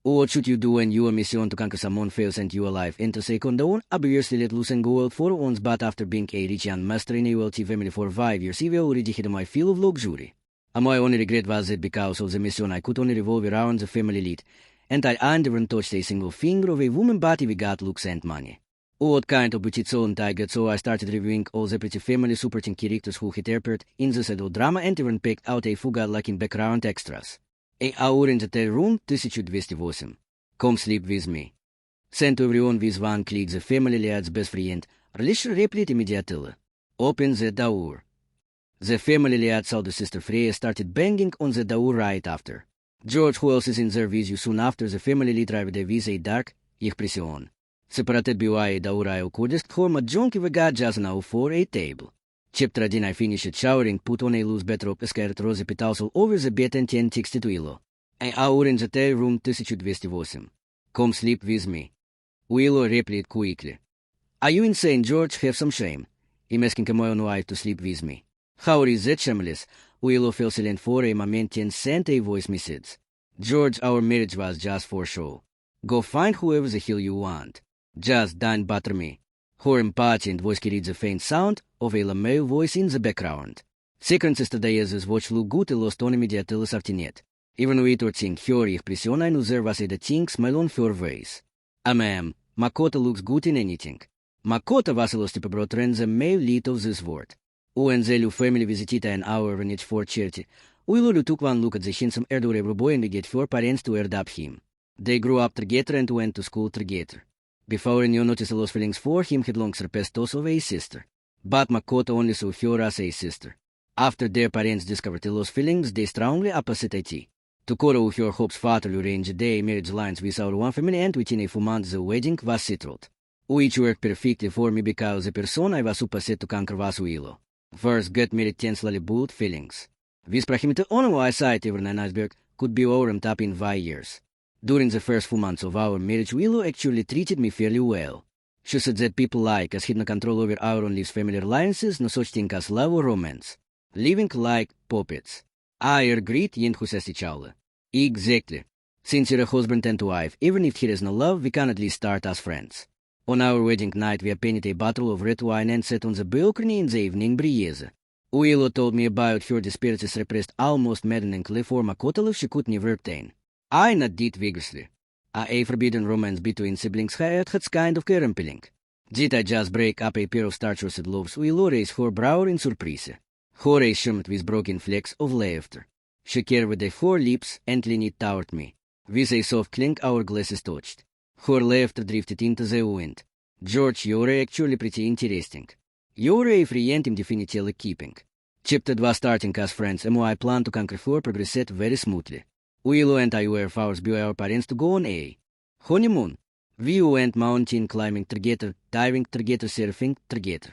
What should you do when your mission to conquer someone fails and you are alive? Inte sekundon, obviously let loose and go out for once, but after being a rich young master in a wealthy family for 5 years, I already hit my feel of luxury. And my only regret was that because of the mission I could only revolve around the family lead, and I never touched a single finger of a woman body we got looks and money. What kind of budget so I got, so I started reviewing all the pretty family supporting characters who had appeared in the saddle drama and even picked out a fuga-looking background extras. A hour in the hotel room, 1208. Come sleep with me. Send to everyone with one click the family lad's best friend. Release replete immediately. Open the door. The family lad saw the sister Freya started banging on the door right after. George, who else is in there with you soon after the family lead arrived with a dark expression. Separated by a door I coldest form a junkie we got just now for a table. Chapter 1 I finished showering, put on a loose bedrobe, scared rose petalsel over the bed and 10 texted Willow. An hour in the hotel room, 1208. Come sleep with me. Willow replied quickly. Are you insane, George? Have some shame. I'm asking my own wife to sleep with me. How is that shameless? Willow fell silent for a moment and sent a voice message. George, our marriage was just for show. Go find whoever the hell you want. Just don't bother me. Her impatient voice carried the faint sound of a male voice in the background. Second sister Diaz's watch looked good and lost on immediately afternet. Even without seeing her expression, I knew there was a distinct smile on her face. Ma'am, Makota looks good in anything. Makota was a lost brother and the male lead of this word. When the Lu family visited an hour in it for charity, Willow took one look at the handsome adorable boy and begged her parents to adopt him. They grew up together and went to school together. Before he knew noticed Lo's feelings for him had long surpassed those of a sister. But Makota only saw her as a sister. After their parents discovered Lo's feelings, they strongly opposite it. To corrow her hopes father arranged their marriage lines with our one family and within a few months the wedding was settled. Which worked perfectly for me because the person I was supposed to conquer was Willow. First get married tensely both feelings. This prohibited on my side even an iceberg could be warmed up in 5 years. During the first few months of our marriage, Willow actually treated me fairly well. She said that people like us had no control over our own lives' family alliances, no such thing as love or romance. Living like puppets. I agreed, yin who says each other. Exactly. Since you're a husband and wife, even if there is no love, we can at least start as friends. On our wedding night, we opened a bottle of red wine and sat on the balcony in the evening breeze. Willow told me about her dispirities repressed almost maddeningly for Makota she could never obtain. I nodded vigorously. A forbidden romance between siblings had its kind of compelling. Did I just break up a pair of star-crossed loves? Willow raised her brow in surprise. Her eyes shimmered with broken flecks of laughter. She curved her lips and leaned toward me. With a soft clink, our glasses touched. Her laughter drifted into the wind. George, you're actually pretty interesting. You're a friend I'm definitely keeping. Chapter 2 starting as friends, and I plan to conquer her progressed very smoothly. Willow and I were forced by our parents to go on a honeymoon. We went mountain climbing together, diving together, surfing together.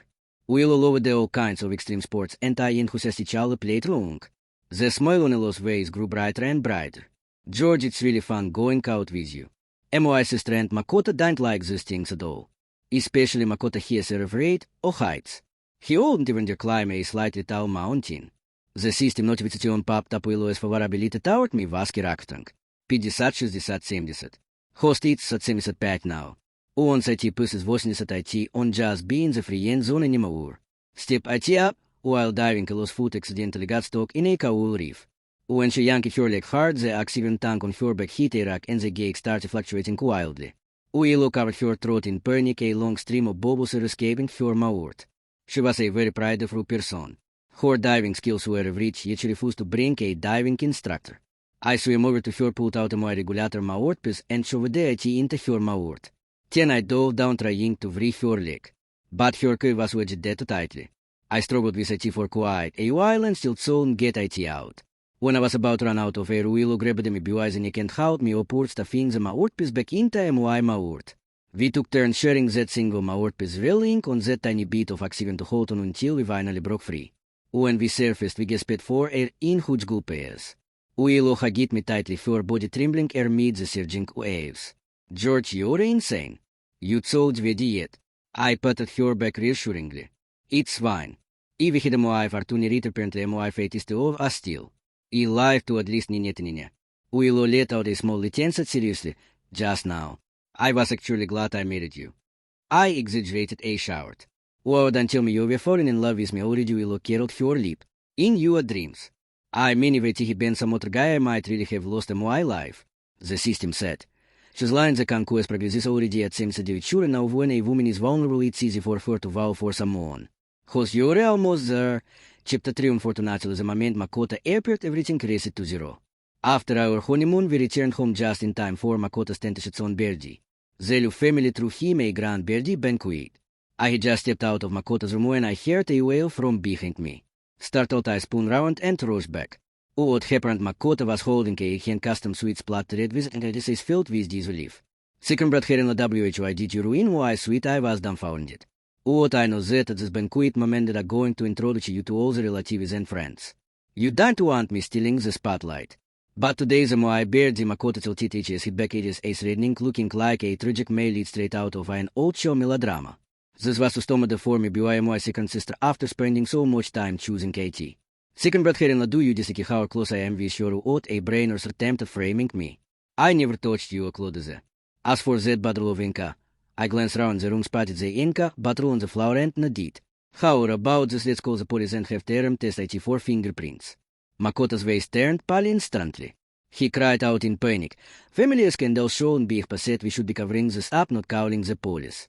Willow loved all kinds of extreme sports, and I enthusiastically played along. The smile on Elo's face grew brighter and brighter. George, it's really fun going out with you. My sister and Makota don't like these things at all. Especially Makota, he is afraid of heights. He wouldn't even dare climb a slightly tall mountain. The system notification popped up Willow's favorability toward me was керактинг. 50, 60, 70. Hostit 75 now. Он сойти пысы 80 IT on just being the free end zone anymore. Step IT up, while diving Elo's foot accidentally got stuck in a coral reef. When she yanked her leg hard, the oxygen tank on her back hit a rock and the gag started fluctuating wildly. Willow covered her throat in panic, a long stream of bubbles escaping her mouth. She was a very prideful person. Her diving skills were average, yet she refused to bring a diving instructor. I swam over to her, pulled out my regulator mouthpiece, and shoved the IT into her mouth. Then I dove down trying to free her leg. But her curve was wedged dead tightly. I struggled with IT for quite a while and still couldn't get IT out. When I was about to run out of air, Willow grabbed me by the neck and held me upward, stuffing the mouthpiece back into my mouth. We took turns sharing that single mouthpiece, relying on that tiny bit of oxygen to hold on until we finally broke free. When we surfaced, we gasped for air in huge gulps. Willow hugged me tightly, her body trembling amid the surging waves. George, you're insane. You told me yet. I patted her back reassuringly. It's fine. If we had my wife, Artuni apparently my fate is to of us still. I live to at least не нет. Willow let out a small little seriously, just now. I was actually glad I married you. I exaggerated a shout. Word until me you were falling in love with me already Willow carried your lip. In your dreams. I mean if I had been some other guy I might really have lost my life. The system said. She's lying the conquest progresses already at 79 sure now when a woman is vulnerable it's easy for her to vow for someone. Cause you're almost there. Chapter 3 unfortunately the moment Makota appeared everything reset to zero. After our honeymoon we returned home just in time for Makota's tentacion birthday. The family threw him a grand birthday banquet. I had just stepped out of Makota's room when I heard a wail from behind me. Startled I spun round and rushed back. What happened Makota was holding a hand custom sweet splattered with and it is filled with disbelief. Second brought her in the WHO did you ruin why sweet I was dumbfounded. What I know that at this banquet moment that I'm going to introduce you to all the relatives and friends. You don't want me stealing the spotlight. But today the my birthday Makota till teaches hit back ages ace reddening looking like a tragic male lead straight out of an old show melodrama. This was to stomach for me by my second sister after spending so much time choosing Katie. Second brought her in the do you dislike how close I am with your oath a brainer's attempt at framing me. I never touched you, Claude. As for that bottle of Inca, I glanced round the room, spotted the Inca, bottle on the floor and Nadit. How about this? Let's call the police and have them test IT for fingerprints. Makota's face turned pale instantly. He cried out in panic. Family scandal shown being passed, we should be covering this up, not calling the police.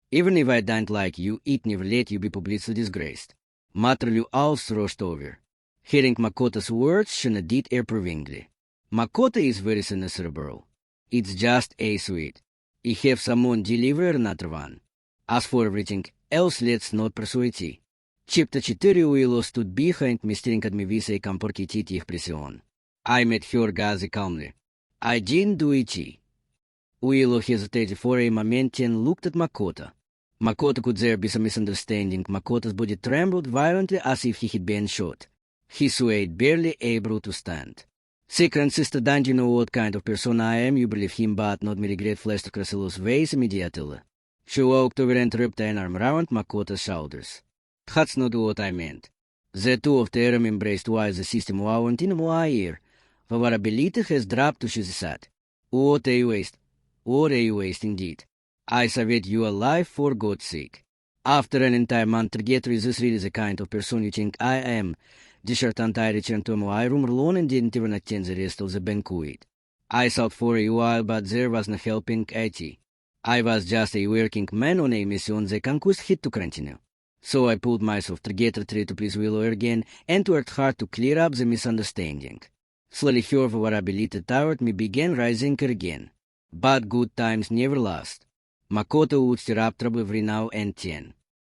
Even if I don't like you, it never let you be publicly disgraced. Matterly also rushed over. Hearing Makota's words, she nodded approvingly. Makota is very cerebral. It's just a sweet. I have someone deliver another one. As for everything else, let's not pursue it. Chapter 4 Willow stood behind me staring at me with a comported expression. I met her gaze calmly. I didn't do it. Willow hesitated for a moment and looked at Makota. Makota could there be some misunderstanding. Makota's body trembled violently as if he had been shot. He swayed, barely able to stand. Second sister, don't you know what kind of person I am? You believe him, but not me regret flashed across Willow's face immediately. She walked over and wrapped an arm around Makota's shoulders. That's not what I meant. The two of them embraced while the system wound in my ear. Vulnerability has dropped to his side. What a waste. What a waste indeed. I saved you alive for God's sake. After an entire month together, is this really the kind of person you think I am? Disheartened, I returned to my room alone and didn't even attend the rest of the banquet. I thought for a while, but there was no helping it. I was just a working man on a mission the conquest had to continue. So I pulled myself together, tried to please Willow again, and worked hard to clear up the misunderstanding. Slowly her vulnerability toward me began rising again. But good times never last. Makota would stir up trouble every now and then.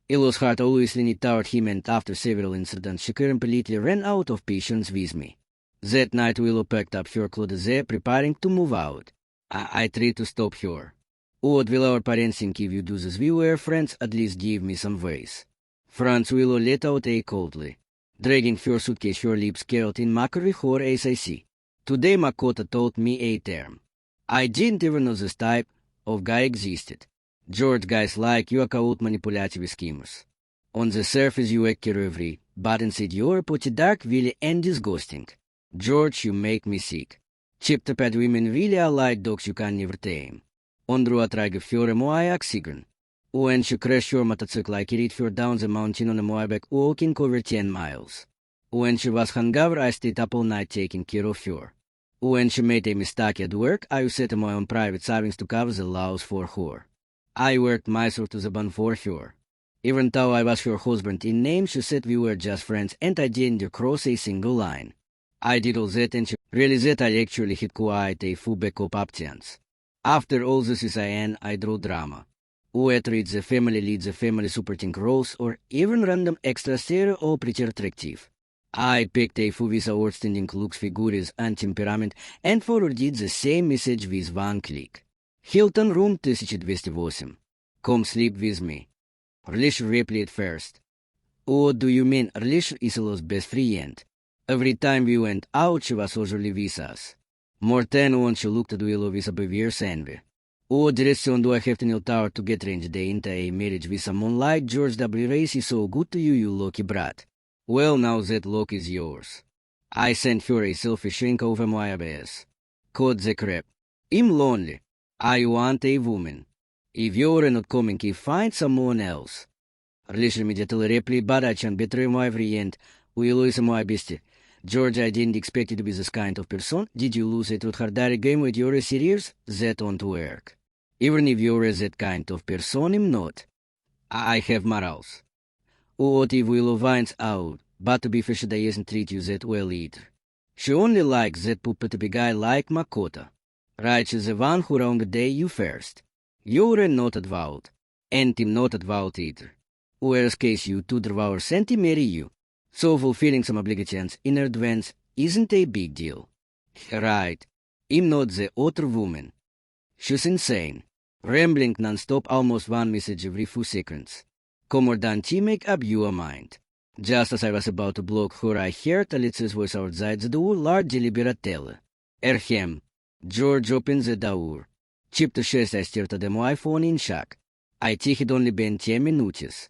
Willow's heart always leaned toward him, and after several incidents she completely ran out of patience with me. That night Willow packed up her clothes preparing to move out. I tried to stop her. What will our parents think if you do this? We were friends, at least give me some ways. Franz Willow let out a coldly. Dragging her suitcase, her lips curled in mockery for as I see. Today Makota told me a term. I didn't even know this type of guy existed. George guys like you are called manipulative schemers. On the surface you act every, but inside you're pretty dark, really and disgusting. George, you make me sick. Chapter pad women really are like dogs you can never tame. Ondru atrage fjore moai oxygen. When she crashed your motorcycle I carried her down the mountain on a moai back walking over 10 miles. When she was hungover I stayed up all night taking care of her. When she made a mistake at work I set my own private savings to cover the loss for her. I worked myself to the bone for her. Even though I was her husband in name, she said we were just friends and I didn't cross a single line. I did all that and she realized that I actually had quite a full backup options. After all this is I drew drama. Whether it's the family leads the family supporting roles or even random extra stereo or pretty attractive. I picked a full with outstanding looks, figures and temperament and forwarded the same message with one click. Hilton Room 1208. Come sleep with me. Relation rapidly at first. What do you mean? Relation is Willow's best friend. Every time we went out, she was usually with us. More than once she looked at Willow with a beverse envy. What direction do I have to kneel tower to get ranged into a marriage with someone like George W. Race is so good to you, you lucky brat. Well, now that luck is yours. I sent her a selfie shrink over my abyss. Code the crap. I'm lonely. I want a woman. If you're not coming, find someone else. Лишь медитал репли барачан бетры мой вриент. Уилуиса мой бести. George, I didn't expect you to be this kind of person. Did you lose it with hardari game with your serious? That won't work. Even if you're that kind of person, I'm not. I have morals. What if Willow finds out, but to be fair, she doesn't treat you that well either. She only likes that puppet guy like Makota. Right, she's the one who wronged day you first. You're not advowed, and I'm not advowed either. Worst case, you two devour sent to marry you. So fulfilling some obligations in advance isn't a big deal. Right, I'm not the other woman. She's insane, rambling non-stop almost one message every few seconds. Commandant, make up your mind. Just as I was about to block her, I heard Alicia's voice outside the door, Lord Deliberatella. Erhem. George opens the door. Chip to 6 I stared at the iPhone in shock. I think it only been 10 minutes.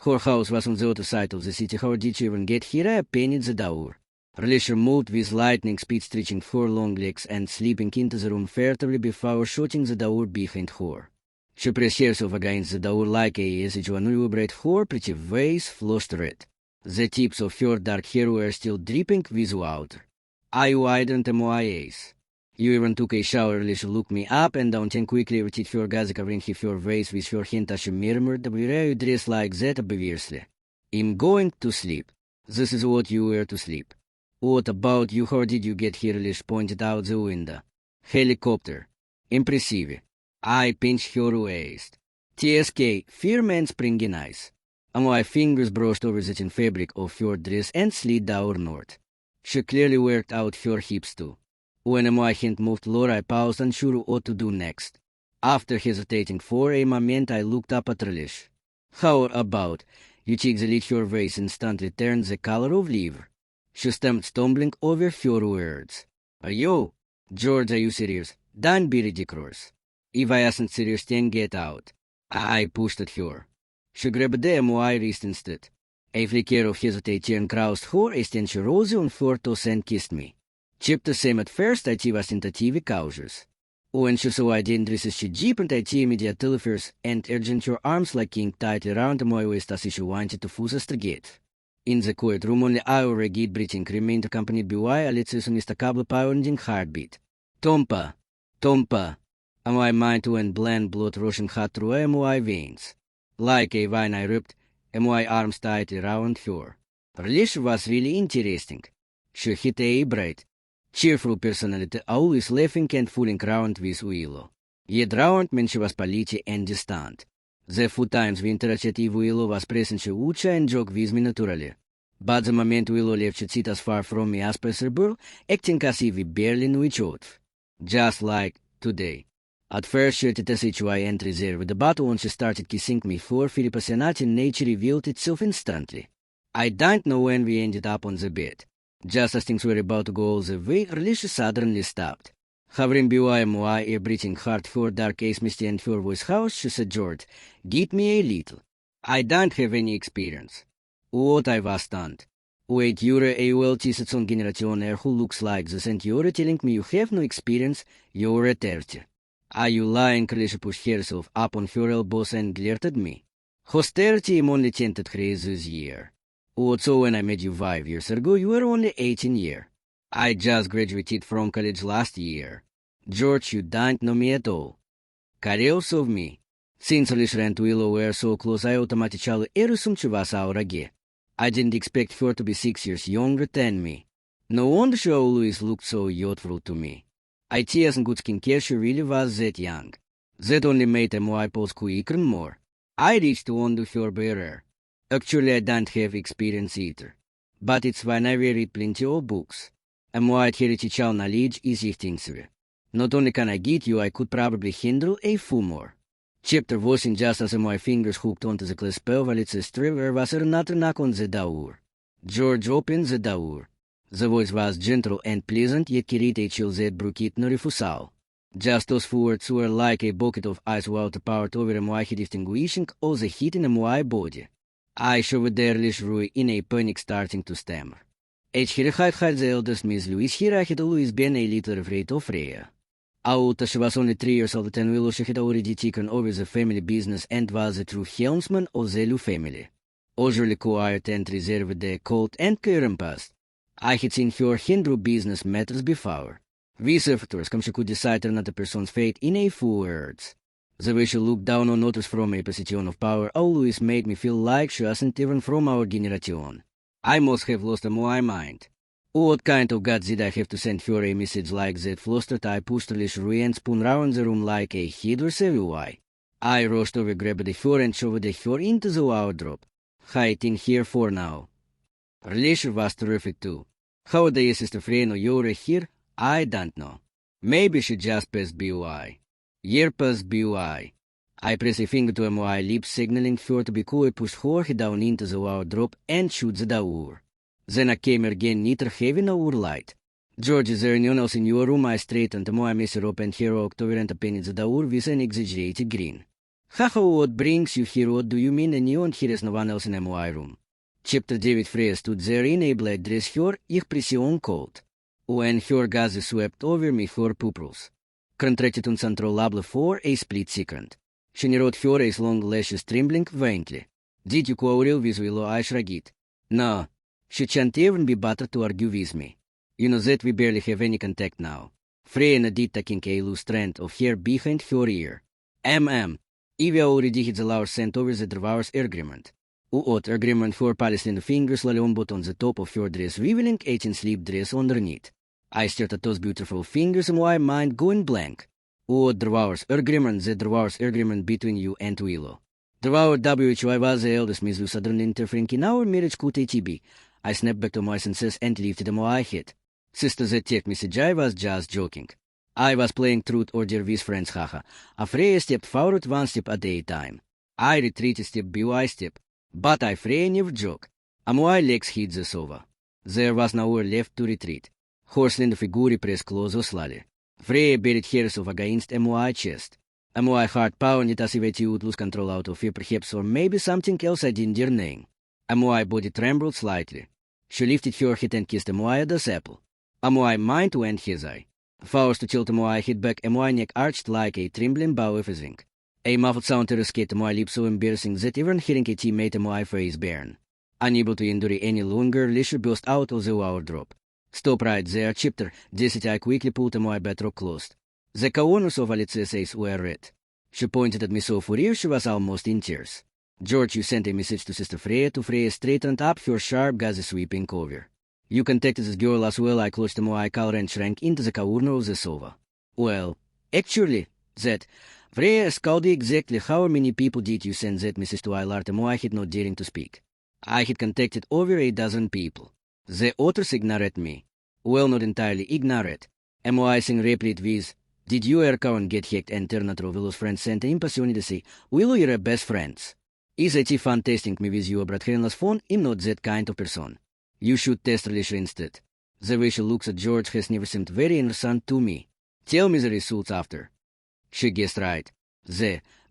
Her house was on the other side of the city. How did she even get here? I opened the door. Alicia moved with lightning speed, stretching her long legs and slipping into the room furtively before shutting the door behind her. She pressed herself against the door like a as one elaborate her pretty face flushed red. The tips of her dark hair were still dripping with water. I widened my eyes. You even took a shower. Alicia looked me up and down and quickly repeated her gaze, covering her face with her hand as she murmured, "Why are you dressed like that, obviously? I'm going to sleep. This is what you were to sleep." "What about you? How did you get here?" Alicia pointed out the window. "Helicopter. Impressive." I pinched her waist. TSK, Firman Springy Nice. And my fingers brushed over the thin fabric of her dress and slid downward. She clearly worked out her hips too. When my hand moved lower, I paused, unsure what to do next. After hesitating for a moment, I looked up at Relish. "How about?" You cheeks lit her face instantly turned the color of liver. She stamped, stumbling over her words. "Are you? George, are you serious? Don't be ridiculous. If I wasn't serious, then get out." I pushed at her. She grabbed the my wrist instead. A flicker of hesitation crossed her as then she rose on her toes and kissed me. Chip the same at first, I was tentative cautious. When she saw I didn't resist, she deepened I immediately first and urged her arms like king tightly around my waist as if she wanted to force us to get. In the quiet room, only our rigid breathing remained accompanied by Alicia's unmistakable pounding heartbeat. Tompa, Tompa, and my mind went bland, blood rushing hot through my veins. Like a vine I ripped, and my arms tight around her. Relish was really interesting. She hit a bright, cheerful personality, always laughing and fooling around with Willow. Yet round when she was polite and distant. The few times we interacted with Willow was present she would and joke with me naturally. But the moment Willow left she sit as far from me as possible, acting as if we barely knew each other. Just like today. At first she did SHY and reserved, but once she started kissing me, her Filipinati nature revealed itself instantly. I don't know when we ended up on the bed. Just as things were about to go all the way, Alicia suddenly stopped. Hovering behind my ear, breathing hard, her dark eyes misty and her voice hoarse, she said, "George, get me a little. I don't have any experience." What I was stunned. "Wait, you're a well-tested generationer who looks like this, and you're telling me you have no experience? You're a 30. Are you lying?" Alicia pushed herself up on her elbows and glared at me. "Hostility am only tented her this year. What, so when I met you 5 years ago, you were only 18 years. I just graduated from college last year. George, you don't know me at all. Careers of me. Since Alicia and Willow were so close, I automatically assumed she was our age. I didn't expect her to be 6 years younger than me. No wonder she always looked so youthful to me. I tears and good skincare, she really was that young. That only made them pose quicker and more. I reached under her barrier. Actually, I don't have experience either. But it's when I read plenty of books. And my theoretical knowledge is extensive. Not only can I get you, I could probably handle a few more. Chapter 8, just as my fingers hooked onto the clasp of Alicia's trigger, was another knock on the door. George opened the door. The voice was gentle and pleasant, yet carried a chill that broke it no refusal. Just those words were like a bucket of ice water poured over my head, extinguishing all the heat in my body. I shoved the earlish Rui in a panic, starting to stammer. Eet hirigheid de eldest Miss Louise hirachit Louise ben a little afraid of Freya. Out she was only 3 years old and Willow she had already taken over the family business and was a true helmsman of the Lu family. Ojurly quiet and reserved the cold and current past. I had seen her handle business matters before. These factors come she could decide on a person's fate in a few words. The way she looked down on others from a position of power always made me feel like she wasn't even from our generation. I must have lost my mind. What kind of guts did I have to send her a message like that? Flustered, I pushed her and spun round the room like a headless everywhere. I rushed over, grabbed the her and shoved the her into the wardrobe. Hiding here for now. Relation was terrific too. How the sister Freno you're here, I don't know. Maybe she just passed by. Year passed by. I press a finger to my lips, signaling her to be cool, pushed her down into the wardrobe and shoot the door. Then I came again, neither heavy nor light. George, is there anyone else in your room? I straightened my messer up and here walked over and opened the door with an exaggerated grin. Haha, what brings you here? What do you mean? And you and here is no one else in my room. Chapter David Freya stood there in a black dress, her expression cold. When her gaze swept over me, her pupils contracted uncontrollable for a split second. She narrowed her eyes, long lashes trembling faintly. Did you quarrel with Willow? I shrugged. No. She can't even be bothered to argue with me. You know that we barely have any contact now. Freya did taking a loose strand of hair behind her ear. Ivy already had the law sent over the divorce agreement. What agreement for Palestine fingers slowly on on the top of her dress, revealing a sleep dress underneath. I stared at those beautiful fingers and my mind going blank. What divorce agreement? The divorce agreement between you and Willow. Divorce WHY was the eldest Miss Lu suddenly interfering in our marriage could ATB. I snapped back to my senses and lifted my head. Sister, that take message, I was just joking. I was playing truth or dare with friends, haha. Freya stepped forward one step at a time. I retreated step by step. But I Freya never joke. My legs hit the sofa. There was nowhere left to retreat. Her slender figure pressed closer slowly. Freya buried herself against my chest. My heart pounded as if I would lose control out of fear perhaps, or maybe something else I didn't dare name. My body trembled slightly. She lifted her head and kissed my Ada's apple. My mind went hazy. Forced to tilt my head back, my neck arched like a trembling bow of a zinc. A muffled sound escaped my lips, so embarrassing that even hearing it made my face burn. Unable to endure any longer, Lisha burst out of the wardrobe. Stop right there, chapter. I quickly pulled my bedrock closed. The corners of Alicia's eyes were red. She pointed at me so furious she was almost in tears. George, you sent a message to Sister Freya. To Freya straightened up her sharp gaze sweeping over. You contacted this girl as well. I clutched my collar and shrank into the corner of the sofa. Well, actually, that Freya asked exactly how many people did you send that message to? I larted I had not daring to speak. I had contacted over a dozen people. The others ignored me. Well, not entirely ignored. I saying replied with, did you account get hacked and turn out Willow's friends sent an impression to say, Willow, you're best friends. Is it fun testing me with you, but Helen's phone? I'm not that kind of person. You should test Alicia instead. The way she looks at George has never seemed very innocent to me. Tell me the results after. She guessed right.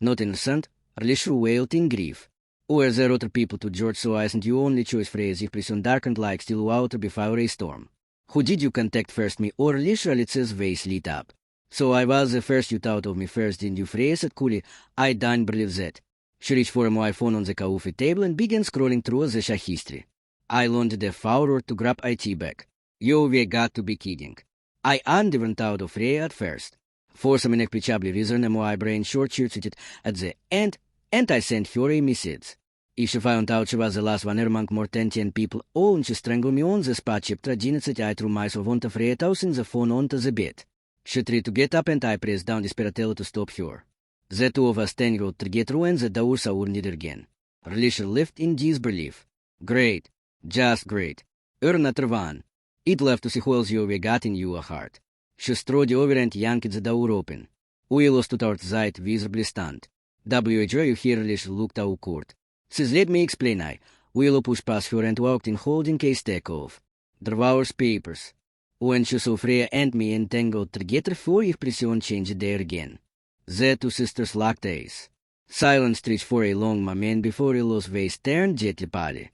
Not innocent, Alicia wailed in grief. Were there other people to George, so isn't your only choice phrase if prison darkened like still water before a storm? Who did you contact first, me or Alicia? Alicia's face lit up. So I was the first you thought of me first, didn't you? Freya said coolly. I don't believe that. She reached for my phone on the coffee table and began scrolling through the chat history. I lunged forward to grab IT bag. We got to be kidding. I hadn't even thought of Freya at first. For some inexplicable reason, my brain short-circuited at the end, and I sent her a message. If she found out she was the last one among more than 10 people, and she strangled me on the spot, chapter 11, I threw myself onto Freya, tossing the phone onto the bed. She tried to get up and I pressed down desperately to stop her. The two of us tangled together and the door sounded again. Alicia left in disbelief. Great. Just great. Another one. It left to see who else you got in your heart. She strode over and yanked the door open. Willow stood outside, visibly stunned. You hear Alicia looked awkward. Says, let me explain. Willow pushed past her and walked in holding a stack of divorce papers. When she saw Freya and me entangled together, her expression changed there again. The two sisters locked eyes. Silence stretched for a long moment before Willow's face turned deadly pale.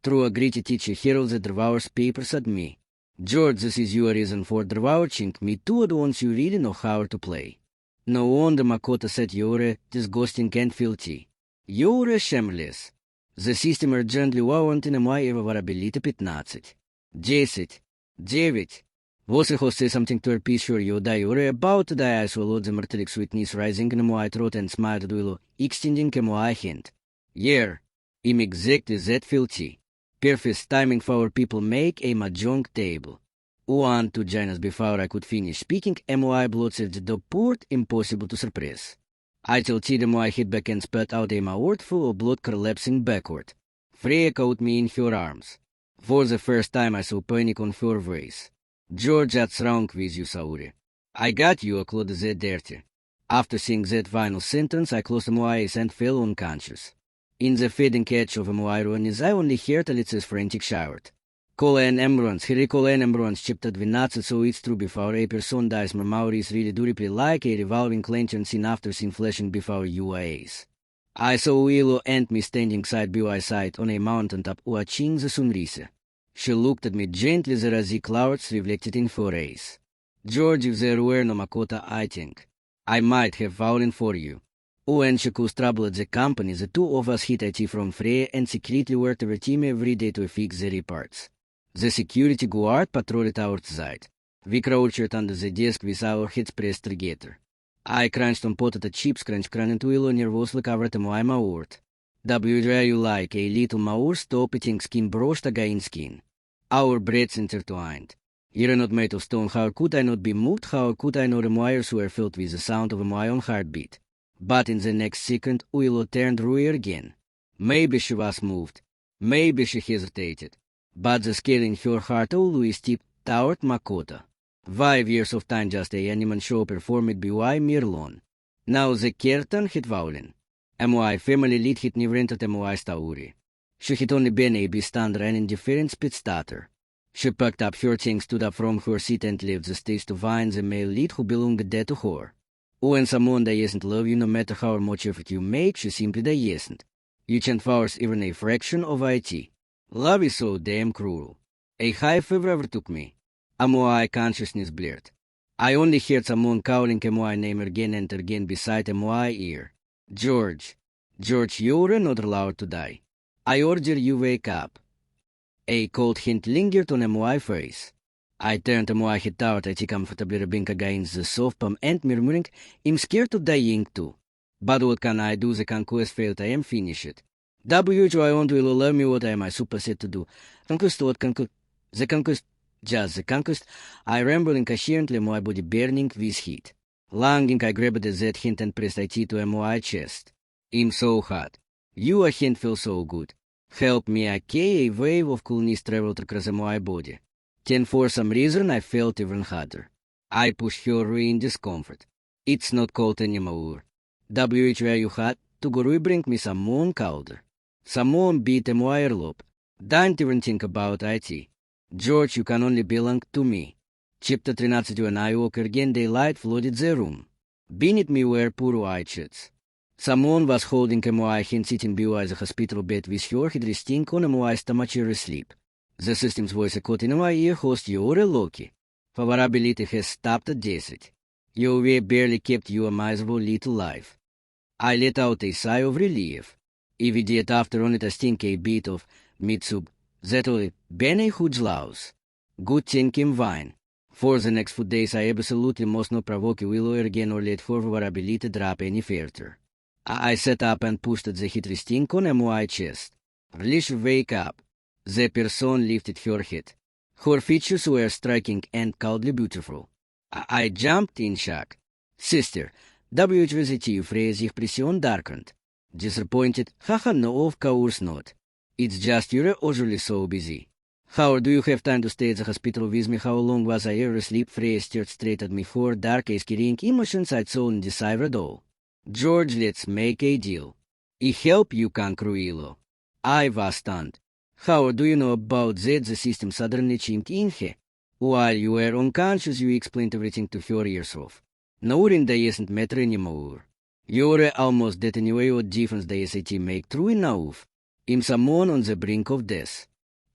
Through agree to teach heralds at devours papers at me. George, this is your reason for devouring me too at once you really know how to play. No wonder Makota said Jore, disgusting and filthy. Jore shameless. The system urgently warrant in my irreparability 15. 10. 9. Você say something to repeat sure you die Jore about to die I swallowed the metallic sweetness rising in my throat and smiled duelo, extending my hand. Yeah, I'm exactly that filthy. Perfect timing for our people make a mahjong table. 1 to join us before I could finish speaking, my blood said the port impossible to suppress. I told them I hit back and spat out a word full of blood collapsing backward. Freya caught me in her arms. For the first time I saw panic on her face. George, that's wrong with you, Sauri. I got you, I called that dirty. After seeing that final sentence, I closed my eyes and fell unconscious. In the fading catch of my ironies, I only heard Alicia's frantic shout. Call an ambulance, here call an ambulance, chipta 12, so it's true before a person dies, my memories really do replay like a revolving lantern scene after scene flashing before your eyes. I saw Willow and me standing side by side on a mountaintop watching the sunrise. She looked at me gently, the rosy clouds reflected in her eyes. George, if there were no Makota, I think I might have fallen for you. When she caused trouble at the company, the two of us hid IT from Freya and secretly worked our team every day to fix the reports. The security guard patrolled outside. We crouched under the desk with our heads pressed together. I crunched on potato chips, crunch and Willow nervously covered my mouth. W you like a little mouse, stop eating skin brushed against skin. Our breaths intertwined. You're not made of stone, how could I not be moved, how could I know the wires were filled with the sound of my own heartbeat? But in the next second, Willow turned red again. Maybe she was moved. Maybe she hesitated. But the scale in her heart always tipped toward Makota. 5 years of time just a animal show performed by Mirlon. Now the curtain had fallen. My family lead had never entered my story. She had only been a bystander and indifferent spectator. She packed up her things, stood up from her seat and left the stage to find the male lead who belonged there to her. When someone doesn't love you, no matter how much effort you make, she simply doesn't. You can't force even a fraction of it. Love is so damn cruel. A high fever overtook me. My consciousness blurred. I only heard someone calling my name again and again beside my ear. George. George, you're not allowed to die. I order you wake up. A cold hint lingered on my face. I turned my head out at comfortably rubbing against the soft palm and murmuring, I'm scared of dying too. But what can I do? The conquest failed, I am finished. I want will allow me what I am super set to do. Conquest what conquest? The conquest, just the conquest. I rambled incoherently, my body burning with heat. Longing, I grabbed that hint and pressed it to my chest. I'm so hot. Your hand feels so good. Help me, okay? A wave of coolness traveled across my body. Then for some reason I felt even hotter. I pushed her in discomfort. It's not cold anymore. Were you hot? To go bring me someone colder. Someone beat my earlobe. Don't even think about it. George, you can only belong to me. Chapter 13 when I woke again, daylight flooded the room. Beneath me were poor white sheets. Someone was holding my hand sitting by the hospital bed with her head resting on my stomach asleep. The system's voice caught in my ear host you're lucky. Favorability has stopped at 10. You were barely kept your miserable little life. I let out a sigh of relief. Immediate after only to stink a bit of mitsub, that only been a huge loss. Good thinking vine. For the next few days I absolutely must not provoke Willow again or let her vulnerability drop any further. I sat up and pushed at the heat resting on my chest. Release, wake up. The person lifted her head. Her features were striking and coldly beautiful. I jumped in shock. Sister, WHVZT phrase expression darkened. Disappointed, haha, no, of course not. It's just you're usually so busy. How do you have time to stay at the hospital with me? How long was I ever asleep? Freya stared straight at me, her dark eyes carrying emotions I saw indeciphered all. George, let's make a deal. I help you conquer Willow. I was stunned. How do you know about that? The system suddenly chimed in here. While you were unconscious, you explained everything to her yourself. Knowing that doesn't matter anymore. You're almost dead anyway. What difference does it make? True enough. I'm someone on the brink of death.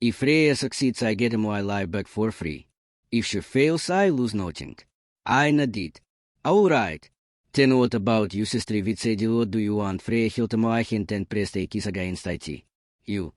If Freya succeeds, I get my life back for free. If she fails, I lose nothing. I nodded. Alright. Then what about you, sister? What do you want? Freya hield my hand and pressed a kiss against it. You.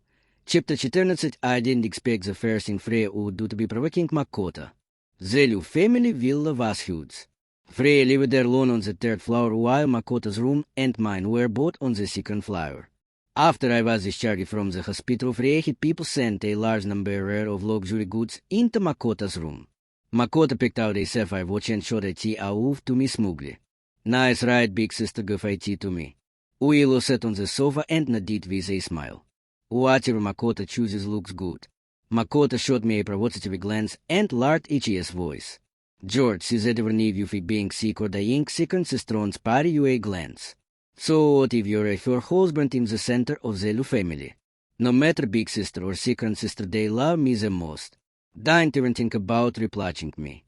Chapter 14. I didn't expect the first thing Freya would do to be provoking Makota. The family villa was huge. Freya lived there alone on the third floor while Makota's room and mine were both on the second floor. After I was discharged from the hospital, Freya had people sent a large number of luxury goods into Makota's room. Makota picked out a sapphire watch and showed it off to me smugly. Nice right, big sister, gave it to me. Willow sat on the sofa and nodded with a smile. Whatever Makota chooses looks good. Makota shot me a provocative glance and large itchy's voice. George, says ever need you for being sick or dying, second sister spare you a glance. So what if you're your husband in the center of the family? No matter big sister or second sister, they love me the most. Don't even think about replying me.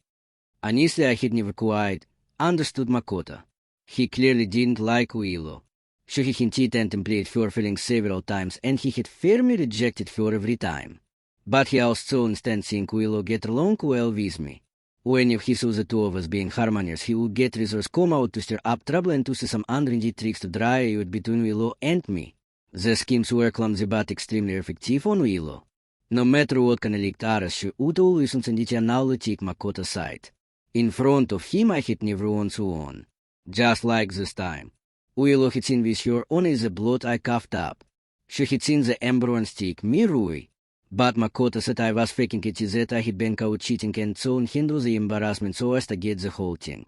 Honestly, I had never quite understood Makota. He clearly didn't like Willow. She had hinted and implied her feelings several times, and he had firmly rejected her every time. But he also insisted seeing Willow get along well with me. When he saw the two of us being harmonious, he would get resource come out to stir up trouble and to see some unrented tricks to dry out between Willow and me. The schemes were clumsy but extremely effective on Willow. No matter what kind of leaked arrows, she would always unconditionally take Makota's side. In front of him, I had never once won. Just like this time. Willow had seen with her only the blood I coughed up. She had seen the ember and stick, me Rui. But Makota said I was faking it, that I had been caught cheating and so handle the embarrassment so as to get the whole thing.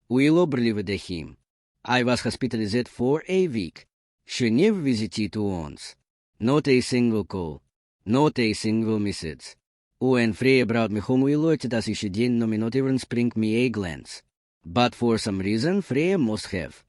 Willow believed him. I was hospitalized for a week. She never visited once. Not a single call. Not a single message. When Freya brought me home, Willow acted as if she didn't know me, not even spring me a glance. But for some reason, Freya must have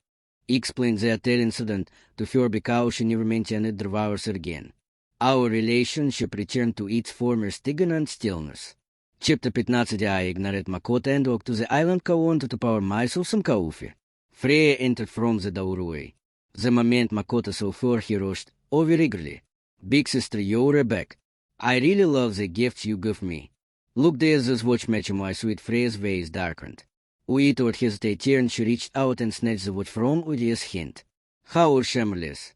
explained the entire incident to her because she never mentioned the vows again. Our relationship returned to its former stagnant stillness. Chapter 15. I ignored Makota and walked to the island wanted to pour myself some coffee. Freya entered from the doorway. The moment Makota saw her, he rushed over eagerly. Big sister, you're back. I really love the gifts you gave me. Look, there's this watch match. My sweet Freya's face darkened. Without hesitation, she reached out and snatched the watch from Udia's hand. How shameless.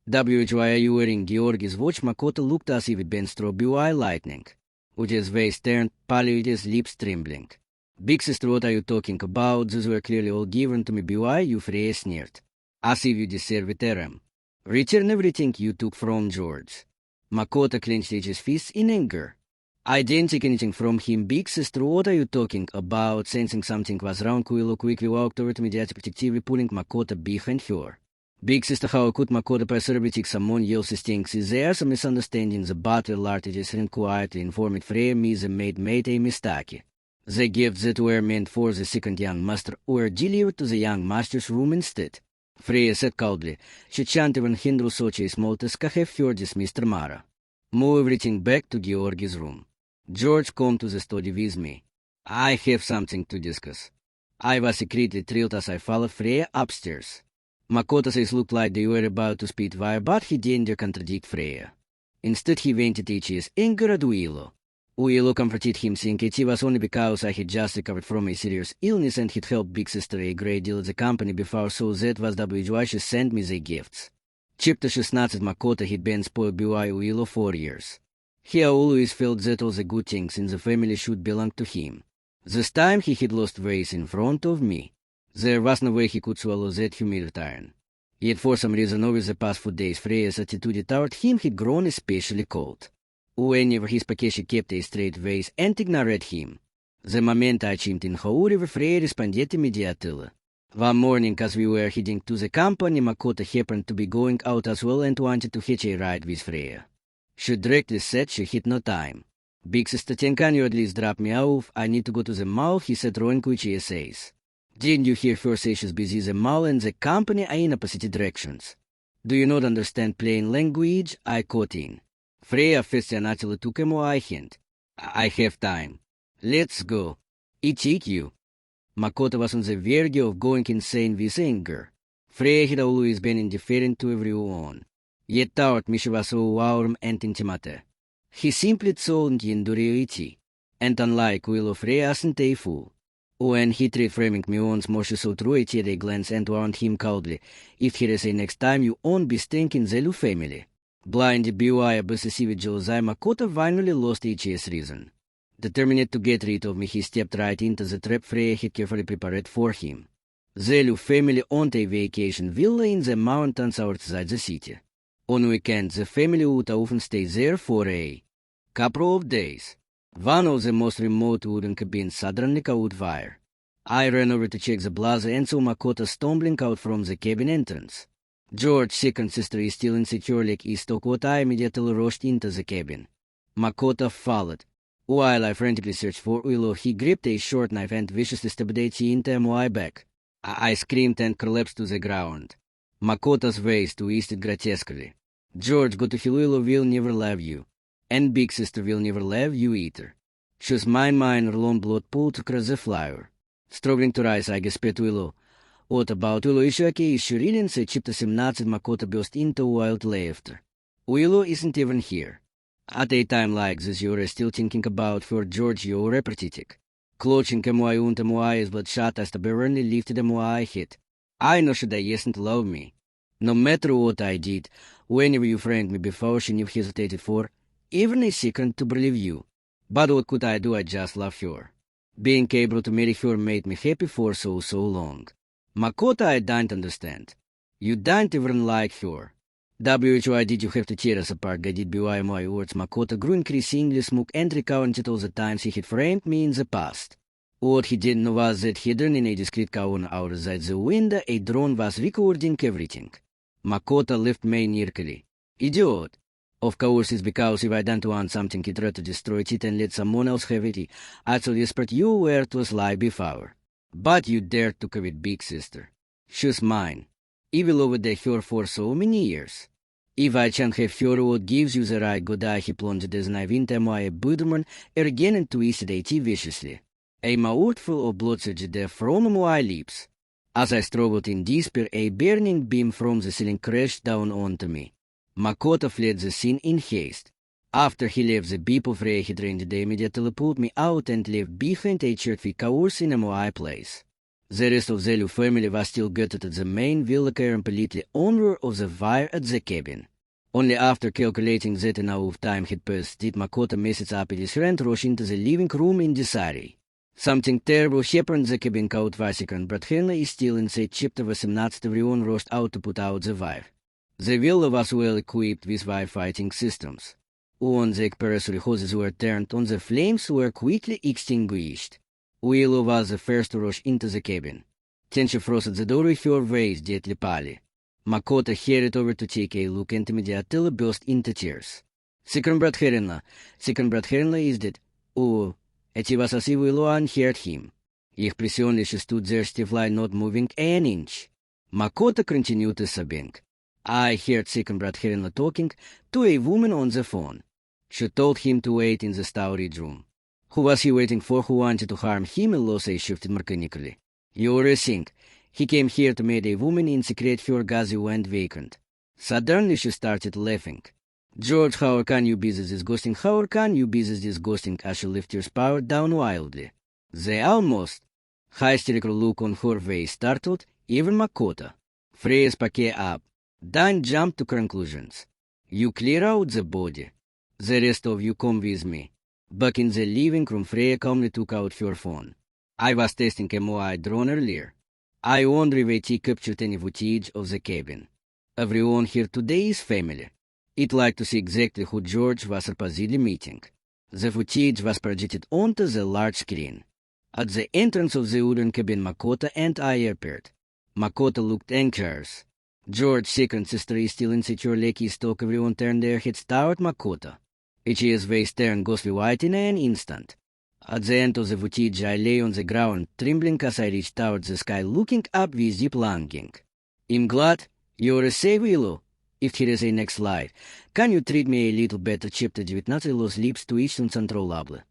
Why are you wearing Georgie's watch? Makota looked as if it had been struck by lightning. Udia's face turned pale, Udia's lips trembling. Big sister, what are you talking about? These were clearly all given to me by you, Freya sneered. As if you deserve it, Aram. Return everything you took from George. Makota clenched his fists in anger. I didn't take anything from him, big sister. What are you talking about? Sensing something was wrong, Willow quickly walked over to me, protectively pulling Makota behind her. Big sister, how could Makota possibly take someone else's things? Is there some misunderstanding? The battle artist quietly informed Freya me the maid made a mistake. The gifts that were meant for the second young master were delivered to the young master's room instead. Freya said coldly. She shan't even handle such a small task. I have heard this, Mr. Mara. Move everything back to Georgie's room. George, come to the study with me. I have something to discuss. I was secretly thrilled as I followed Freya upstairs. Makota's eyes looked like they were about to spit fire, but he didn't dare contradict Freya. Instead, he vented his anger at Willow. Willow comforted him, saying it was only because I had just recovered from a serious illness and had helped Big Sister a great deal at the company before, so that was why she sent me the gifts. Chapter 16. Makota had been spoiled by Willow for years. He always felt that all the good things in the family should belong to him. This time he had lost ways in front of me. There was no way he could swallow that humiliation. Yet for some reason over the past few days Freya's attitude toward him had grown especially cold. Whenever he spoke she kept a straight face and ignored him. The moment I chimed in, however, Freya responded immediately. One morning as we were heading to the company, Makota happened to be going out as well and wanted to hitch a ride with Freya. She directly said she had no time. Big sister, can you at least drop me off? I need to go to the mall, he said, throwing quick essays. Didn't you hear her say she's busy? The mall and the company are in opposite directions. Do you not understand plain language? I caught in. Freya fascinately took my hand. I have time. Let's go. It's you. Makota was on the verge of going insane with anger. Freya had always been indifferent to everyone. Yet toward me she was so warm and intimate. He simply såg inte, and unlike Willow Freas inte fool. When he tried framing me once more så tror jag till glance and around him coldly. If he say next time you won't be stinking zelu family. Blind B.Y. possessive Josai Makoto finally lost each reason. Determined to get rid of me, he stepped right into the trap Freya had carefully prepared for him. Zelu family on a vacation villa in the mountains outside the city. On weekends, the family would often stay there for a couple of days. One of the most remote wooden cabins suddenly caught fire. I ran over to check the plaza and saw Makoto stumbling out from the cabin entrance. George's second sister is still insecure like he took what I immediately rushed into the cabin. Makoto followed. While I frantically searched for Willow, he gripped a short knife and viciously stabbed it into my back. I screamed and collapsed to the ground. Makoto's face twisted grotesquely. George, go to hell, Willow will never love you. And big sister will never love you either. Choose my mind, long blood pulled across the floor. Struggling to rise, I gasped Willow. What about Willow? Issue okay, issue really, say chapter 17, Makoto burst into wild laughter. Willow isn't even here. At a time like this, you're still thinking about for George, you're apathetic. Clutching Moai unto Moai is bloodshot as the barely lifted Moai hit. I know she doesn't love me. No matter what I did, whenever you framed me before, she never hesitated for even a second to believe you. But what could I do? I just love her. Being able to marry her made me happy for so long. Makoto, I don't understand. You don't even like her. Why did you have to tear us apart? Guided by my words, Makoto grew increasingly smug and recounted all the times he had framed me in the past. What he didn't know was that hidden in a discreet corner outside the window, a drone was recording everything. Makoto left me nervily. Idiot. Of course, it's because if I don't want something, he tried to destroy it and let someone else have it. I so desperate you where it was lie before. But you dared to covet big sister. She's mine. Evil over the her for so many years. If I can't have her, what gives you the right good eye? He plunged his knife into my abdomen again and twisted it viciously. A mouthful of blood surged from my lips. As I struggled in despair, a burning beam from the ceiling crashed down onto me. Makoto fled the scene in haste. After he left the beep of Ray, he drained the immediately pulled me out and left behind a church course in my place. The rest of the family was still gathered at the main villa and completely unaware of the fire at the cabin. Only after calculating that enough time had passed did Makoto message up his friend rush into the living room in disarray. Something terrible happened. The cabin caught Vasican, but Henry is still inside chapter 18. Everyone rushed out to put out the fire. The villa was well equipped with firefighting systems. When the compressor hoses were turned on, the flames were quickly extinguished. Willow was the first to rush into the cabin. Tension froze at the door with her face deathly pale. Makoto hurried over to take a look and immediately burst into tears. Second brat Herrenla is dead. Oh, it was as if Willow unheard him. Ich pressionly she stood there stiffly, not moving an inch. Makoto continued sobbing. I heard second brat Herrenla talking to a woman on the phone. She told him to wait in the storage room. Who was he waiting for? Who wanted to harm him? Losey shifted mechanically. You're a think. He came here to meet a woman in secret. Her gazi went vacant. Suddenly she started laughing. George, how can you be this disgusting? How can you be this disgusting? As she lifted her spout down wildly. They almost. Hysterical look on her face startled even Makoto. Freya's packet up. Then jumped to conclusions. You clear out the body. The rest of you come with me. Back in the living room, Freya calmly took out her phone. I was testing a MOI drone earlier. I wonder if it captured any footage of the cabin. Everyone here today is family. I'd like to see exactly who George was supposedly meeting. The footage was projected onto the large screen. At the entrance of the wooden cabin, Makoto and I appeared. Makoto looked anxious. George's second sister is still insecure like he stock. Everyone turned their heads toward Makoto. Ichi's face turned ghostly white in an instant. At the end of the footage, I lay on the ground, trembling as I reached towards the sky, looking up with deep longing. I'm glad you're safe, Willow. If here is a next slide, can you treat me a little better? Chapter 19. Los lips twitched uncontrollably.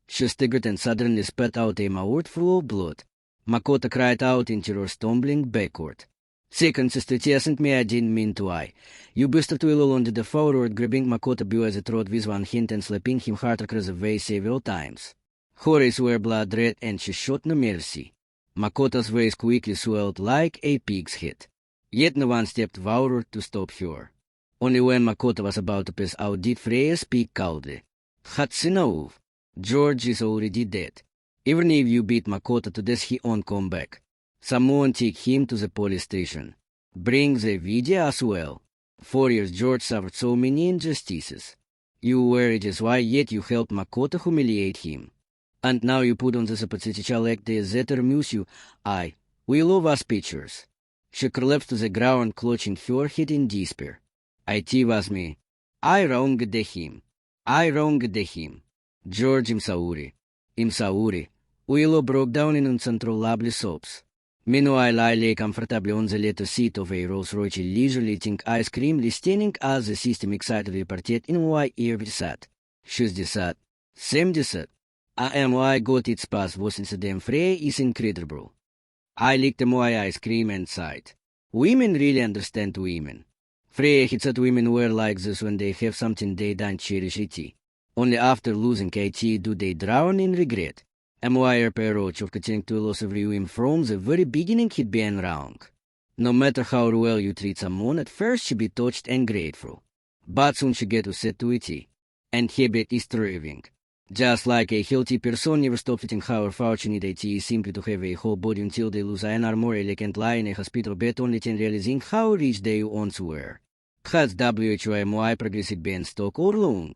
She staggered and suddenly spat out a mouthful of blood. Makoto cried out in terror, stumbling backward. Second, sister tiesent me один min tuai. You bustert willow under the forward grabbing makota bu as a trot vis one hint and slapping him harder across the way several times. Horace were blood red and she shot no mercy. Makota's face quickly swelled like a pig's head. Yet no one stepped forward to stop her. Only when Makota was about to pass out did Freya speak coldly. Hatsinauv, George is already dead. Even if you beat Makota to death, he won't come back. Someone take him to the police station. Bring the video as well. 4 years George suffered so many injustices. You were his wife, yet you helped Makota humiliate him. And now you put on the suppositical act that amuse you. We love us pictures. She collapsed to the ground, clutching her head in despair. It was me. I wronged him. George im Sauri. Willow broke down in uncontrollable sobs. Meanwhile, I lay comfortably on the leather seat of a Rolls-Royce, leisurely eating ice cream, listening as the system excitedly reported in my ear sat. 60, 70. I got its pass was incident free is incredible. I licked my ice cream and sighed. Women really understand women. Freya hits at women were like this when they have something they don't cherish it. Only after losing it do they drown in regret. My approach of continuing to loss every woman from the very beginning had been wrong. No matter how well you treat someone, at first she be touched and grateful. But soon she get used to it. And habit is thriving. Just like a healthy person never stops eating how fortunate it is simply to have a whole body until they lose an arm or they can't lie in a hospital bed only then realizing how rich they once were. Has WHOMY progressive been stock or long?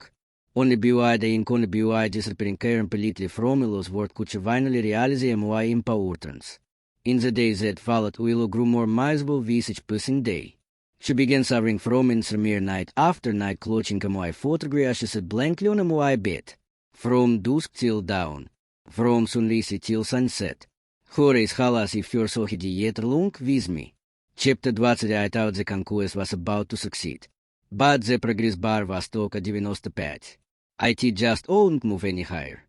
Only BY the only BY disappearing care completely from Willow's word could finally realize MY importance. In the days that followed, Willow grew more miserable with each passing day. She began suffering from insomnia night after night, clutching MY photograph she sat blankly on MY bed. From dusk till dawn, from sunrise till sunset. Horace halas if her so yet long with me. Chapter 20 I thought the conquest was about to succeed. But the progress bar was только 95. IT just won't move any higher.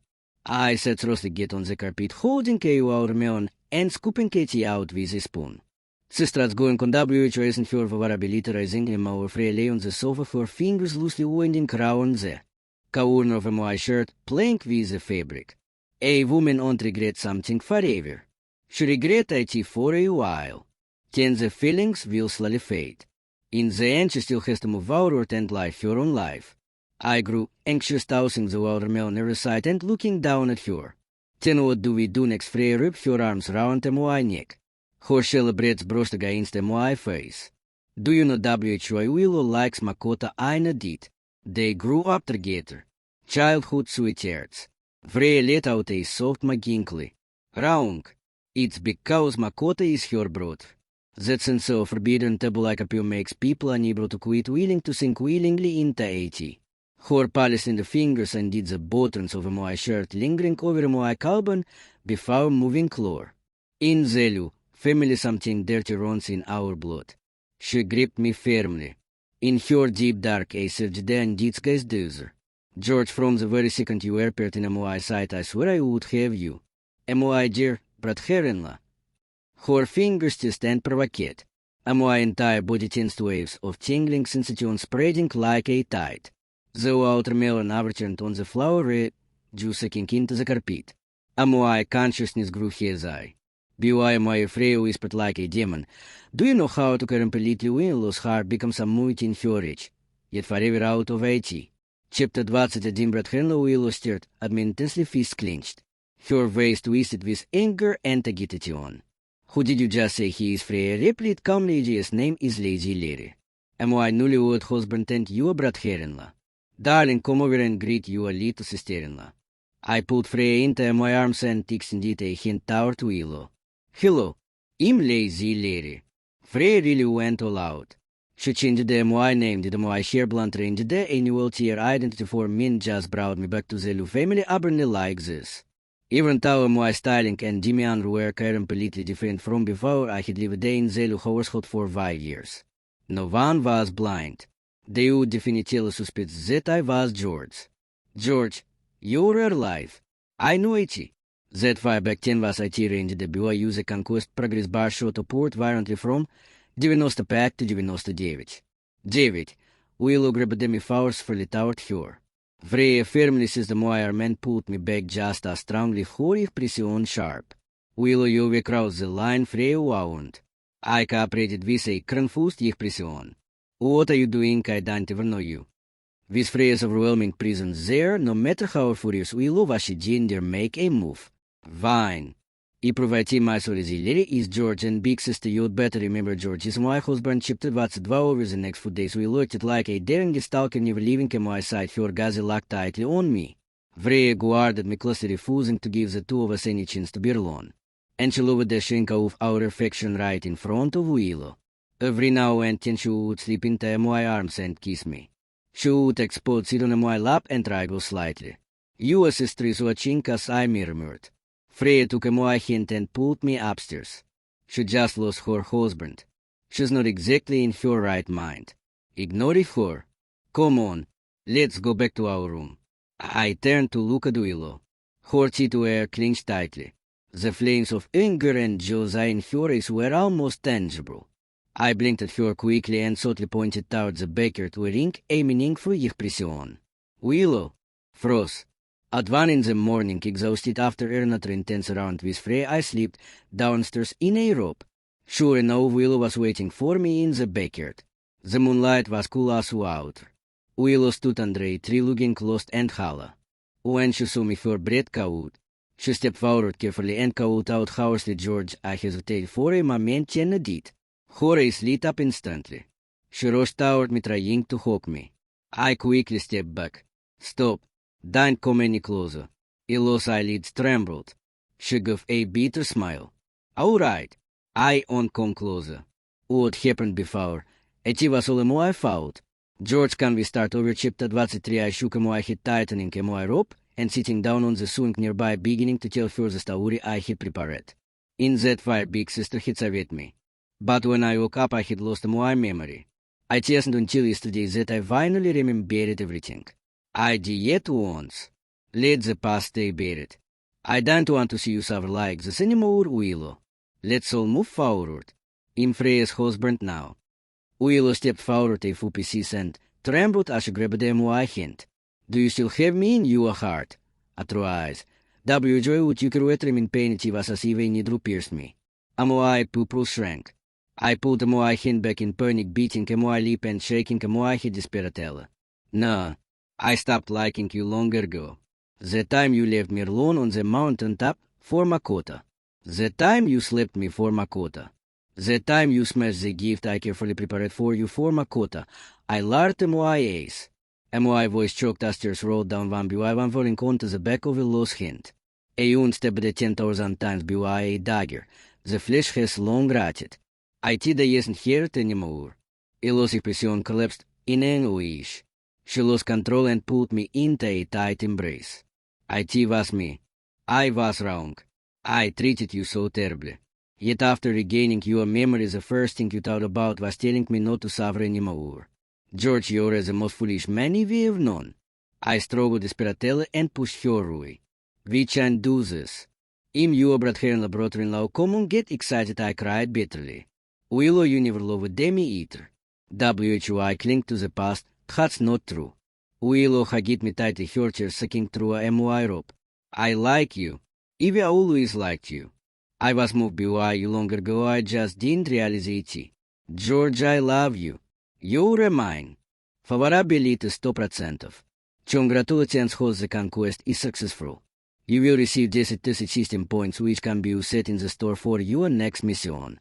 I sat rosely get on the carpet, holding a watermelon and scooping Katie out with a spoon. Sisters going on WHOS and her favorability rising and our Freya lay on the sofa, her fingers loosely winding around the corner of my shirt, playing with the fabric. A woman won't regret something forever. She regret it for a while. Then the feelings will slowly fade. In the end, she still has to move outward and live her own life. I grew anxious, tossing the watermelon every side and looking down at her. Then what do we do next? Freya ripped her arms round my neck. Her shallow breaths brushed against my face. Do you know WHO Willow likes Makota? I did. They grew up together. Childhood sweethearts. Freya let out a soft maginkly. Wrong. It's because Makota is her brother. That sense of forbidden taboo like appeal makes people unable to quit, willing to sink willingly into 80. Her polished in the fingers and did the buttons of my shirt lingering over my collar before moving closer. In Zelu, family something dirty runs in our blood. She gripped me firmly. In her deep dark a surged and disguised dozer. George, from the very second you appeared in my sight, I swear I would have you. My dear brother-in-law. Her fingers twist and provocate. My entire body tensed, waves of tingling sensation spreading like a tide. The watermelon overturned on the floor, red juice sucking into the carpet. My consciousness grew his eye. BY my Freya whispered like a demon. Do you know how to completely win Willow's heart becomes a muit in her reach, yet forever out of 80? Chapter 20 Один брат-in-law Willow stared at me intensely, fist clenched. Her face twisted with anger and agitation. Who did you just say he is? Freya replied calmly. His name is Lady Larry. My newlywed husband and your brother-in-law. Darling, come over and greet your little sister-in-law. I pulled Freya into my arms and extended a hand toward Willow. Hello, I'm Lazy Larry. Freya really went all out. She changed my name, did my hair blunt range, the annual tier identity for me and just brought me back to the Lu family urbanly like this. Even though my styling and demeanor were completely different from before, I had lived in the Lu household for 5 years. No one was blind. They would definitely suspect that I was George. George, you're alive. I know it. That fire back then was IT range the BYU the conquest progress bar shot upward violently from 95-99. 9. Willow grabbade mi faust verlitauert hjör. Vrije firmlis is de mooi armen pult mi beg just as strongly horig pression sharp. Willow juwe kraus de line vrije wauwend. Aika predet vise kranfust jich pression. What are you doing kai dante verno you? Vis vrees overwhelming prison there, no matter how furious Willow was she ginger make a move. Vine. I provide my resiliere is George and big sister you'd better remember George is my husband chipte 22 over the next few days we looked at like a daring stalker never leaving my side for gazi locked tightly on me. Vrije guarded me closely refusing to give the two of us any chance to be alone. And she loved the shrink of our affection right in front of Willow. Every now and then she would slip into my arms and kiss me. She would expose sit on my lap and wriggle slightly. Your sister is watching as I murmured. Freya took my hand and pulled me upstairs. She just lost her husband. She's not exactly in her right mind. Ignore her. Come on, let's go back to our room. I turned to look at Willow. Her teeth were clenched tightly. The flames of anger and jealousy in her eyes were almost tangible. I blinked at her quickly and subtly pointed towards the baker to a ring aiming for ich pression. Willow, froze. At 1 in the morning, exhausted after another intense round with Frey, I slipped downstairs in a robe. Sure enough, Willow was waiting for me in the backyard. The moonlight was cool as water. Willow stood under a tree looking lost and hollow. When she saw me, her breath caught. She stepped forward carefully and called out hoarsely, George. I hesitated for a moment and did. Her eyes lit up instantly. She rushed toward me trying to hug me. I quickly stepped back. Stop. Don't come any closer. Willow's eyelids trembled. She gave a bitter smile. All right. I won't come closer. What happened before? It was all my fault. George, can we start over? Chapter 23. I shook my head, tightening my rope and sitting down on the swing nearby, beginning to tell her the story I had prepared. In that fire, big sister had saved me. But when I woke up, I had lost my memory. I chased until yesterday that I finally remembered everything. I did yet once. Let the past stay buried. I don't want to see you suffer like this anymore, Willow. Let's all move forward. I'm Freya's husband now. Willow stepped forward a few paces and trembled as she grabbed my hand. Do you still have me in your heart? Otherwise, W joy would you create in pain it was as if a needle pierced me. My pupil shrank. I pulled my hand back in panic, beating my lip and shaking my head desperately. No. I stopped liking you long ago. The time you left me alone on the mountain top for Makota. The time you slept me for Makota. The time you smashed the gift I carefully prepared for you for Makota. I learned my ace. My voice choked as tears rolled down one by one, falling onto the back of a lost hand. A wound stabbed 10,000 times by a dagger. The flesh has long rotted. I did isn't here anymore. A lost expression collapsed in anguish. She lost control and pulled me into a tight embrace. It was me. I was wrong. I treated you so terribly. Yet after regaining your memory, the first thing you thought about was telling me not to suffer anymore. George, you're the most foolish man we have known. I struggled desperately and pushed her away. We can't do this. Your brother-in-law, brother-in-law, come on, get excited, I cried bitterly. Willow, you never loved me either. I cling to the past. That's not true. Willow hit me tightly, her tears sucking through a my rope. I like you. I always liked you. I was moved by you long ago, I just didn't realize it. George, I love you. You're mine. Favorability 100%. Congratulations, the conquest is successful. You will receive 10,000 system points which can be set in the store for your next mission.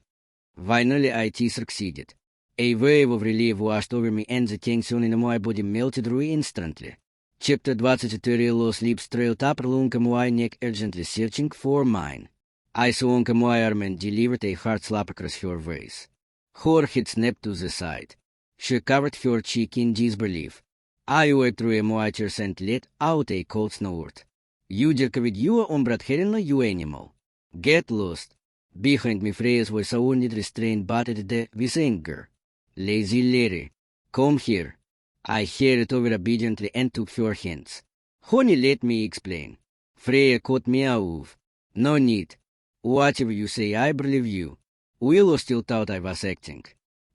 Finally, IT succeeded. A wave of relief washed over me and the tension in my body melted away instantly. Chapter 23. Lost lips trailed up along my neck, urgently searching for mine. I swung my arm and delivered a hard slap across her face. Her head snapped to the side. She covered her cheek in disbelief. I wiped through my tears and let out a cold snort. You jerk with your own brother-in-law, you animal. Get lost. Behind me, Freya's voice sounded restrained but with anger. Lazy lady, come here. I hurried over obediently and took her hands. Honey, let me explain. Freya cut me off. No need. Whatever you say, I believe you. Willow still thought I was acting.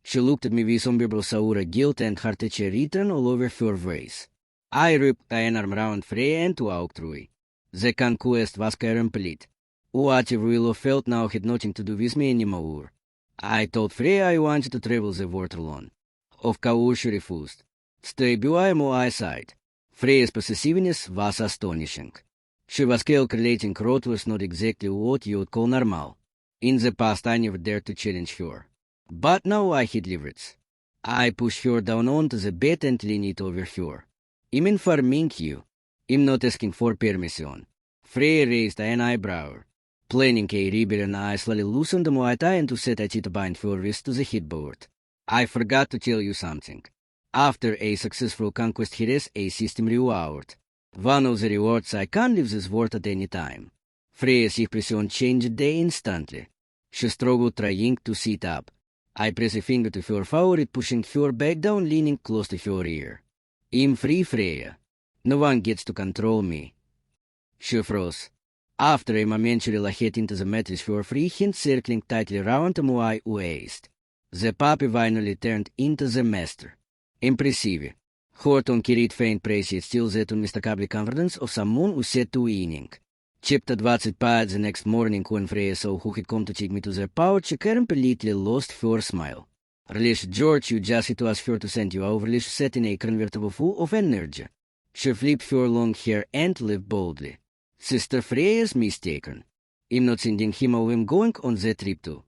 She looked at me with unbearable saura guilt and hartetje written all over her face. I ripped een arm round Freya en toe ook through. The conquest was complete. What if Willow felt now had nothing to do with me anymore? I told Freya I wanted to travel the world alone. Of course she refused. Stay by my side. Freya's possessiveness was astonishing. She was calculating growth was not exactly what you'd call normal. In the past I never dared to challenge her. But now I had leverage. I pushed her down onto the bed and leaned it over her. I'm informing you. I'm not asking for permission. Freya raised an eyebrow. Planning a rebellion, I slowly loosened my tie and to set it bind her wrist to the headboard. I forgot to tell you something. After a successful conquest here is a system reward. One of the rewards I can leave this world at any time. Freya's expression changed instantly. She struggled trying to sit up. I pressed a finger to her forehead, pushing her back down, leaning close to her ear. I'm free, Freya. No one gets to control me. She froze. After a momentary lahet into the mattress, her free hand circling tightly round my waist. The puppy finally turned into the master. Impressive. Horton carried faint praise, yet still that unmistakable confidence of someone who set to winning. Chapter 25 the next morning when Freya saw who had come to take me to their pouch, she completely lost her smile. Relish George, you just it was her to send you over, she sat in a convertible full of energy. She flipped her long hair and laughed boldly. Sister Freya's mistaken. I'm not sending him away, I'm going on the trip too.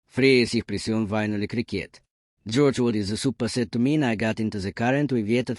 Freya's expression finally cricket. George ordered the soup said to me and I got into the car and we waited